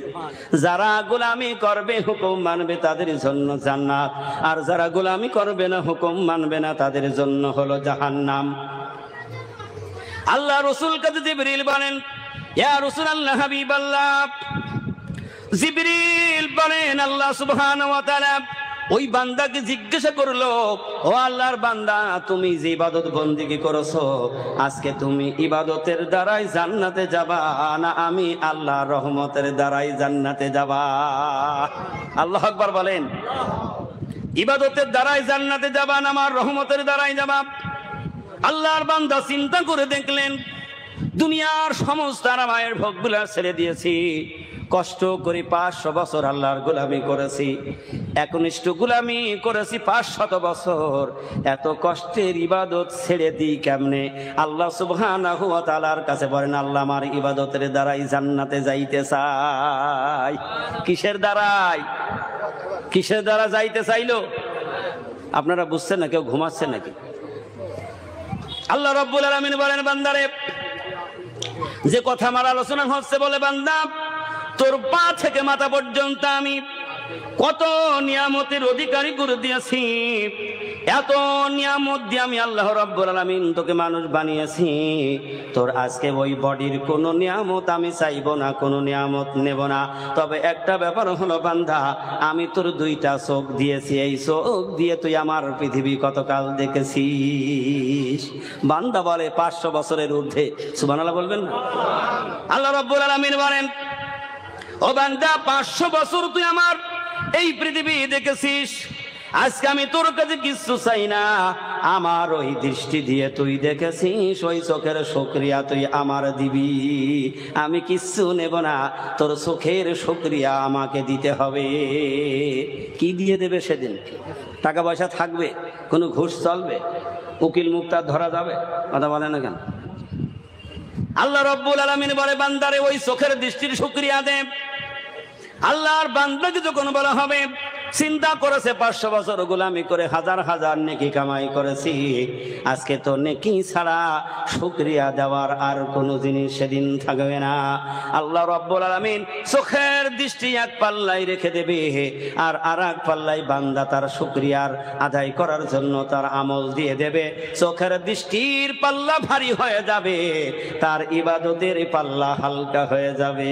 যারা গোলামি করবে, হুকুম মানবে, তাদের জন্য জান্নাত, আর যারা গোলামি করবে না, হুকুম মানবে না, তাদের জন্য হলো জাহান্নাম। আল্লাহ রসুল কাছে জিবরিল বলেন, ইয়া রাসূলুল্লাহ, হাবিবাল্লাহ, জিবরিল বলেন, আল্লাহ সুবহানাহু ওয়া তাআলা ওই বান্দাকে জিজ্ঞাসা করলো, ও আল্লাহর বান্দা, তুমি যে ইবাদত বন্দেগী করেছো, আজকে তুমি ইবাদতের দ্বারাই জান্নাতে যাবা না আমি আল্লাহর রহমতের দ্বারাই জান্নাতে যাবা? আল্লাহু আকবার বলেন। ইবাদতের দ্বারাই জান্নাতে যাবা না আমার রহমতের দ্বারাই যাবা? আল্লাহর বান্দা চিন্তা করে দেখলেন, দুনিয়ার সমস্ত আরামের ভোগগুলা ছেড়ে দিয়েছি, কষ্ট করে 500 বছর আল্লাহর গোলামি করেছি, একনিষ্ঠ গোলামি করেছি 500 বছর, এত কষ্টের ইবাদত ছেড়ে দিই কেমনে? আল্লাহ সুবহানাহু ওয়া তাআলার কাছে বলেন, আল্লাহ আমার ইবাদতের দ্বারাই জান্নাতে যাইতে চাই। কিসের দ্বারাই? কিসের দ্বারা যাইতে চাইলো? আপনারা বুঝছেন না? কেউ ঘুমাচ্ছে নাকি? আল্লাহ রাব্বুল আলামিন বলেন, বান্দারে, যে কথা আমার আলোচনা হচ্ছে, বলে, বান্দা, তোর পা থেকে মাথা পর্যন্ত আমি কত নিয়ামতের অধিকারী করে দিয়েছি। এত নিয়ামত দিয়ে আমি আল্লাহ রাব্বুল আলামিন তোকে মানুষ বানিয়েছি। তোর আজকে ওই বডির কোনো নিয়ামত আমি চাইবো না, কোনো নিয়ামত নেব না। তবে একটা ব্যাপার হলো, বান্দা, আমি তোর 2টা চোখ দিয়েছি, এই চোখ দিয়ে তুই আমার পৃথিবী কতকাল দেখেছিস? বান্দা বলে 500 বছরের ঊর্ধ্বে। সুবহানাল্লাহ বলবেন না? আল্লাহ রাব্বুল আলামিন বলেন, ও বান্দা, 500 বছর তুই আমার এই পৃথিবী দেখেছিস। আজকে আমি তোর কাছে কিচ্ছু চাই না, আমার ওই দৃষ্টি দিয়ে তুই দেখেছিস, ওই চোখের শুকরিয়া তুই আমার দিবি। আমি কিচ্ছু নেব না, তোর চোখের শুকরিয়া আমাকে দিতে হবে। কি দিয়ে দেবে সেদিন? টাকা পয়সা থাকবে? কোনো ঘুষ চলবে? উকিল মুক্তার ধরা যাবে? কথা বলে না কেন? আল্লাহ রাব্বুল আলামিন বলে, বান্দারে, ওই চোখের দৃষ্টির শুকরিয়া দে। আল্লাহর বান্দাকে যখন বলা হবে, চিন্তা করেছে 500 বছর গোলামি করে হাজার হাজার নেকি কামাই করেছি, আজকে তো নেকি ছাড়া শুকরিয়া দেওয়ার আর কোনো জিনিস সেদিন থাকবে না। আল্লাহ রাব্বুল আলামিন চোখের দৃষ্টি এক পাল্লায় রেখে দেবে, আর আরেক পাল্লায় বান্দা তার শুকরিয়ার আদায় করার জন্য তার আমল দিয়ে দেবে। চোখের দৃষ্টির পাল্লা ভারী হয়ে যাবে, তার ইবাদতের পাল্লা হালকা হয়ে যাবে।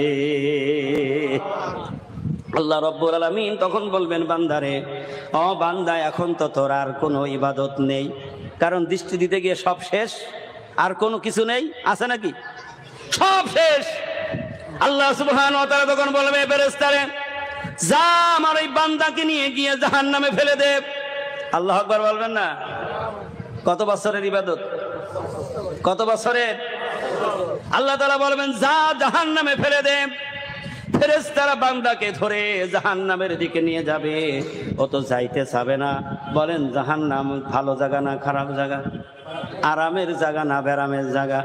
আল্লাহ রাব্বুল আলামিন তখন বলবেন, বান্দারে, ও বান্দা, এখন তো তোর আর কোনো ইবাদত নেই, কারণ দৃষ্টি দিতে গিয়ে সব শেষ, আর কোনো কিছু নেই। আছে নাকি? সব শেষ। আল্লাহ সুবহানাহু ওয়া তাআলা তখন বলবে, ফেরেশতারে, যা আমার এই বান্দাকে নিয়ে গিয়ে জাহান্নামে ফেলে দে। আল্লাহু আকবার বলবেন না? কত বছরের ইবাদত? কত বছরের? আল্লাহ তাআলা বলবেন, যা জাহান্নামে ফেলে দে। ফেরেশতারা বান্দাকে ধরে জাহান্নামের দিকে নিয়ে যাবে। ও তো যাইতে চাবে না। বলেন, জাহান্নাম ভালো জায়গা না খারাপ জায়গা? আরামের জায়গা না বেরামের জায়গা?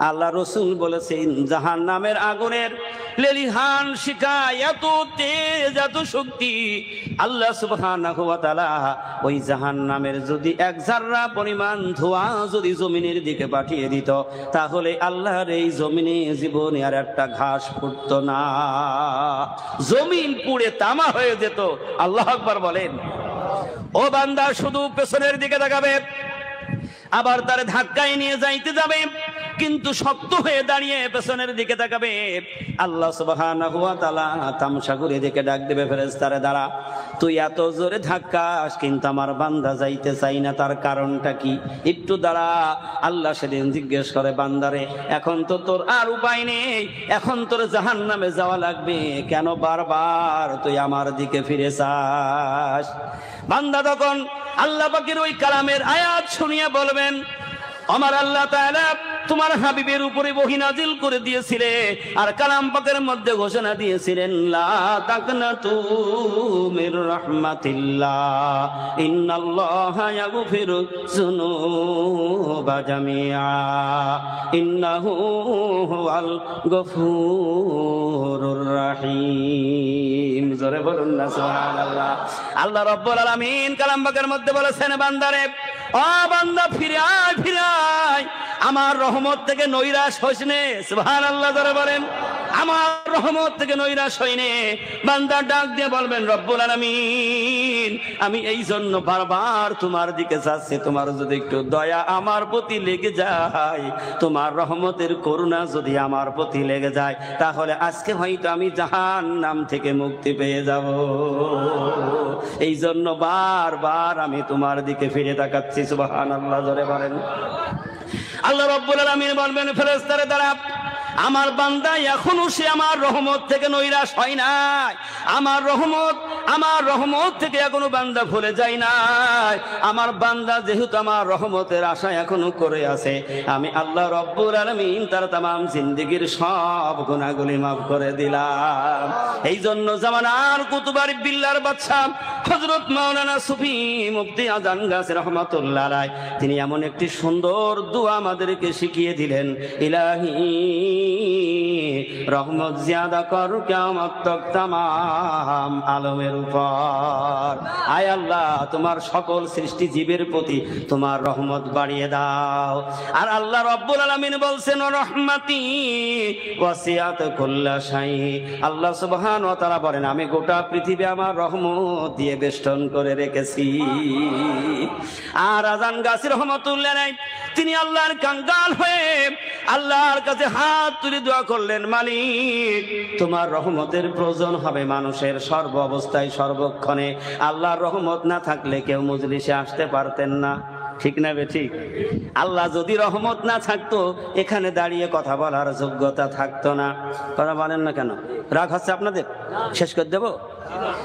আল্লাহ রসুল বলেছেন, জাহান্নামের আগুনের লেলিহান শিখা এত তেজ, এত শক্তি, আল্লাহ সুবহানাহু ওয়া তাআলা ওই জাহান্নামের যদি 1 জাররা পরিমাণ ধোঁয়া যদি জমিনের দিকে পাঠিয়ে দিত, তাহলে আল্লাহর এই জমিনে জীবনে আর একটা ঘাস ফুটতো না, জমিন পুড়ে তামা হয়ে যেত। আল্লাহু আকবার বলেন। ও বান্দা, শুধু পেছনের দিকে তাকাবে, আবার তার ধাক্কায় নিয়ে যাইতে যাবে, কিন্তু শক্ত হয়ে দাঁড়িয়ে পেছনের দিকে তাকাবে। আল্লাহ সুবহানাহু ওয়া তাআলা তামসা করে দিকে ডাক দেবে, ফেরেশতারে, দাঁড়া, তুই এত জোরে ধাক্কাস, কিন্তু আমার বান্দা যাইতে চাই না, তার কারণটা কি? একটু দাঁড়া। আল্লাহ সেদিন জিজ্ঞেস করে, বান্দারে, এখন তো তোর আর উপায় নেই, এখন তোর জাহান্নামে যাওয়া লাগবে, কেন বারবার তুই আমার দিকে ফিরে চাস? বান্দা তখন আল্লাহ পাকের ওই কালামের আয়াত শুনিয়ে বলবেন, আমার আল্লাহ তাআলা তোমার হাবিবের উপরে ওহী নাজিল করে দিয়েছিলে আর কালাম পাকের মধ্যে ঘোষণা দিয়েছিলেন লা তাকনাতু মির রাহমাতিল্লাহ ইন্নাল্লাহা ইয়াগফিরু যুনুবা জামিআ ইন্নাহু হুয়াল গফুরুর রাহিম। জোরে বলুন না সুবহানাল্লাহ। আল্লাহ রাব্বুল আলামিন কালাম পাকের মধ্যে বলেছেন বান্দারে, ও বান্দা ফিরে আয়, ফিরে আয়, আমার রহমত থেকে নৈরাশ হইস নে। সুবহানাল্লাহ জোরে বলেন, আমার রহমত থেকে নৈরাশ হইনে। বান্দা ডাক দিয়ে বলবেন রব্বুল আলামিন আমি এই জন্য বারবার তোমার দিকে যাচ্ছি, তোমার যদি একটু দয়া আমার প্রতি লেগে যায়, তোমার রহমতের করুণা যদি আমার প্রতি লেগে যায়, তাহলে আজকে হয়তো আমি জাহান্নাম থেকে মুক্তি পেয়ে যাব। এই জন্য বারবার আমি তোমার দিকে ফিরে তাকাচ্ছি। সুবহানাল্লাহ জোরে বলেন। আল্লাহ রাব্বুল আলামিন বলবেন ফেরেশতারে দ্বারা আমার বান্দা এখনো সে আমার রহমত থেকে নৈরাশ হয় নাই, আমার রহমত থেকে এখনো বান্দা ভুলে যায় নাই। আমার বান্দা যেহেতু আমার রহমতের আশা এখনো করে আছে, আমি আল্লাহ রব্বুল আলামিন তার তামাম জিন্দেগীর সব গুনাহগুলি মাফ করে দিলাম। এই জন্য জামানার কুতুবার বিল্লার বাদশা হযরত মাওলানা সুফি মুফতি আজান গাছী রহমাতুল্লাহ আলাইহি তিনি এমন একটি সুন্দর দোয়া আমাদেরকে শিখিয়ে দিলেন, ইলাহি রহমত জিয়াদা কর কিয়ামত তক তামাম আলমের উপর। আয় আল্লাহ তোমার সকল সৃষ্টি জীবের প্রতি তোমার রহমত বাড়িয়ে দাও। আর আল্লাহ রাব্বুল আলামিন বলছেন রহমতি ওয়াসিআত কুল্লা শাই। আল্লাহ সুবহানাহু ওয়া তাআলা বলেন আমি গোটা পৃথিবী আমার রহমত দিয়ে বেষ্টন করে রেখেছি। আর আজান গাছী রহমাতুল্লাহ আলাইহি তিনি আল্লাহর কাঙ্গাল হয়ে আল্লাহর কাছে হাত তুলে দোয়া করলেন, মালিক তোমার রহমতের প্রয়োজন হবে মানুষের সর্ব অবস্থায় সর্বক্ষণে। আল্লাহর রহমত না থাকলে কেউ মজলিসে আসতে পারতেন না, ঠিক না বে ঠিক? আল্লাহ যদি রহমত না থাকতো এখানে দাঁড়িয়ে কথা বলার যোগ্যতা থাকতো না। কথা বলেন না কেন? রাগ হচ্ছে আপনাদের? শেষ করে দেব।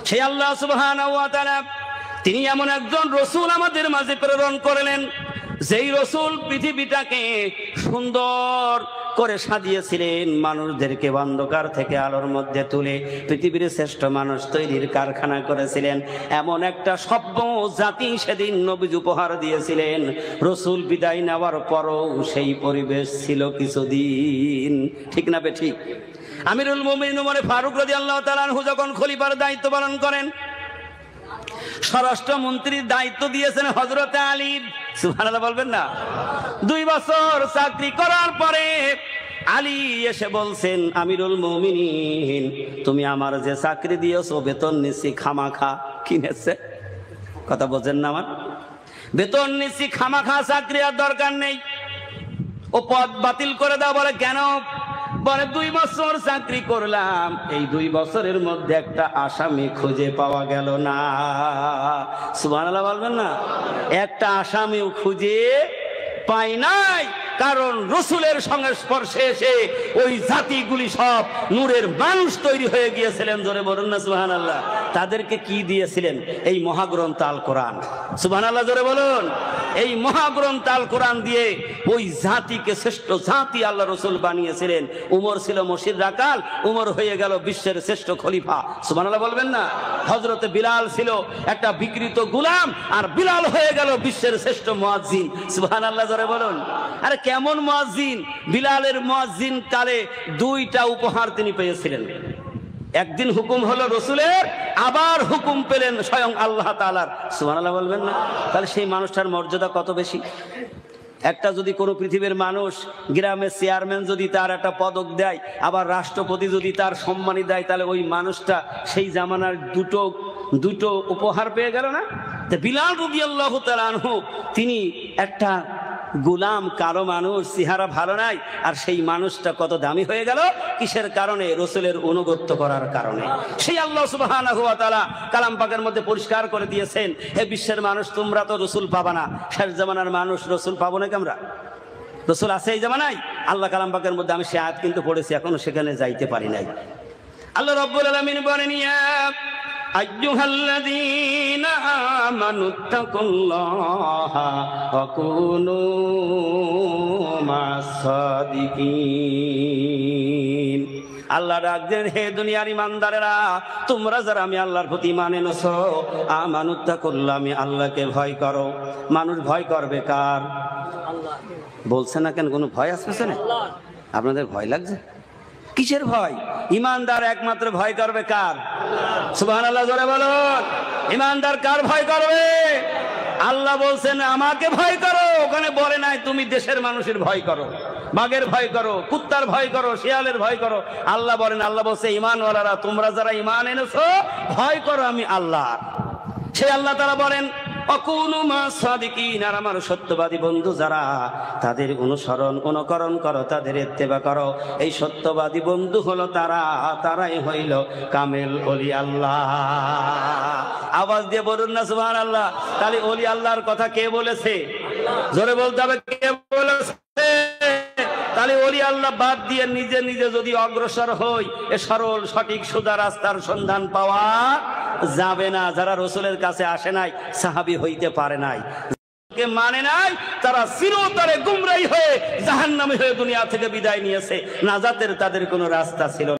সেই আল্লাহ সুবহানাহু ওয়া তাআলা তিনি এমন একজন রসুল আমাদের মাঝে প্রেরণ করলেন, যেই রসুল পৃথিবীটাকে সুন্দর করে সাজিয়েছিলেন, মানুষদেরকে অন্ধকার থেকে আলোর মধ্যে তুলে পৃথিবীর শ্রেষ্ঠ মানুষ তৈরির কারখানা করেছিলেন। এমন একটা সভ্য জাতি সেদিন নবীজি উপহার দিয়েছিলেন। রসুল বিদায় নেওয়ার পরও সেই পরিবেশ ছিল কিছুদিন, ঠিক না বে ঠিক? আমিরুল মুমিনিন ওমর ফারুক রাদিয়াল্লাহু তাআলা আনহু যখন খলিফার দায়িত্ব পালন করেন, স্বরাষ্ট্রমন্ত্রীর দায়িত্ব দিয়েছেন হযরতে আলী। সুবহানাল্লাহ বলবেন না? 2 বছর চাকরি করার পরে আলী এসে বলছেন, আমিরুল মুমিনিন তুমি আমার যে চাকরি দিয়েছো বেতন নিছি খামাখা। কিনেছে? কথা বোঝেন না? আমার বেতন নিছি খামাখা, চাকরি আর দরকার নেই, ও পদ বাতিল করে দাও। বলে কেন? বলে 2 বছর চাকরি করলাম, এই 2 বছরের মধ্যে একটা আসামি খুঁজে পাওয়া গেল না। সুবহানাল্লাহ বলবেন না? একটা আসামিও খুঁজে পাই নাই, কারণ রসুলের সংস্পর্শে এসে ওই জাতিগুলি সব নূরের মানুষ তৈরি হয়ে গিয়েছিলেন। জোরে বলুন না সুবহানাল্লাহ। তাদেরকে কি দিয়েছিলেন? এই মহাগ্রন্থ আল কোরআন। সুবহানাল্লাহ জোরে বলুন। এই মহাগ্রন্থ আল কোরআন দিয়ে ওই জাতিকে শ্রেষ্ঠ জাতি আল্লাহ রসুল বানিয়েছিলেন। উমর ছিল মসজিদ রাকাল, উমর হয়ে গেল বিশ্বের শ্রেষ্ঠ খলিফা। সুবহানাল্লাহ বলবেন না? হযরতে বিলাল ছিল একটা বিকৃত গোলাম, আর বিলাল হয়ে গেল বিশ্বের শ্রেষ্ঠ মুয়াজ্জিন। সুবহানাল্লাহ জোরে বলুন। আরে কেমন মুয়াজ্জিন! বিলালের মুয়াজ্জিন কালে 2টা উপহার তিনি পেয়েছিলেন। একদিন হুকুম হলো রসুলের, আবার হুকুম পেলেন স্বয়ং আল্লাহ তাআলার। সুবহানাল্লাহ বলবেন না? তাহলে সেই মানুষটার মর্যাদা কত বেশি! একটা যদি কোনো পৃথিবীর মানুষ গ্রামের চেয়ারম্যান যদি তার একটা পদক দেয়, আবার রাষ্ট্রপতি যদি তার সম্মানী দেয়, তাহলে ওই মানুষটা সেই জামানার দুটো উপহার পেয়ে গেল না? তো বিলাল রাদিয়াল্লাহু তাআলা আনহু তিনি একটা গোলাম, কারো মানুষ, চেহারা ভালো নাই, আর সেই মানুষটা কত দামি হয়ে গেল। কিসের কারণে? রসুলের অনুগত্য করার কারণে। সেই আল্লাহ সুবহানাহু ওয়া তাআলা কালাম পাকের মধ্যে পরিষ্কার করে দিয়েছেন, হে বিশ্বের মানুষ তোমরা তো রসুল পাবা না। শেষ জামানার মানুষ রসুল পাবো নাকি আমরা? রসুল আছে এই জামানায়? আল্লাহ কালাম পাকের মধ্যে আমি সে আয়াত কিন্তু পড়েছি, এখনো সেখানে যাইতে পারি নাই। আল্লাহ রাব্বুল আলামিন বলেন, ইয়া আইয়ুহাল্লাযীনা আমানুত্তাকুল্লাহা ওয়া কুনু মাস-সাদিকিন। আল্লাহ ডাকছেন, হে দুনিয়ার ইমানদারেরা, তোমরা যারা আমি আল্লাহর প্রতি ঈমান এনেছো, আমানুত্তাকুল্লাহ, আমি আল্লাহকে ভয় করো। মানুষ ভয় করবে কার? বলছে না কেন? কোনো ভয় আসছে না? আপনাদের ভয় লাগছে? কিসের ভয়? ইমানদার একমাত্র ভয় করবে কার? সুবহানাল্লাহ জোরে বলুন। ইমানদার কার ভয় করবে? আল্লাহ বলছেন আমাকে ভয় করো। ওখানে বলে নাই তুমি দেশের মানুষের ভয় করো, বাঘের ভয় করো, কুত্তার ভয় করো, শিয়ালের ভয় করো। আল্লাহ বলেন, আল্লাহ বলছে ঈমানওয়ালারা, তোমরা যারা ঈমান এনেছো ভয় করো আমি আল্লাহ। সেই আল্লাহ তাআলা বলেন অকুনু মাস-সাদিকিন, আর আমার সত্যবাদী বন্ধু যারা, তাদের অনুকরণ করো, তাদের ইত্তেবা করো। এই সত্যবাদী বন্ধু হলো তারাই হইল কামেল ওলি আল্লাহ। আওয়াজ দিয়ে বলুন না সুবহানাল্লাহ। তাহলে ওলি আল্লাহর কথা কে বলেছে? জোরে বলতে হবে, কে বলেছে? তাহলে ওলি আল্লাহ বাদ দিয়ে নিজে নিজে যদি অগ্রসর হই, এ সরল সঠিক সোজা রাস্তার সন্ধান পাওয়া যাবে না। যারা রসুলের কাছে আসে নাই, সাহাবী হইতে পারে নাই, মানে নাই, তারা চিরতরে গুমরাহী হয়ে জাহান্নামী হয়ে দুনিয়া থেকে বিদায় নিয়েছে। নাজাতের তাদের কোনো রাস্তা ছিল না।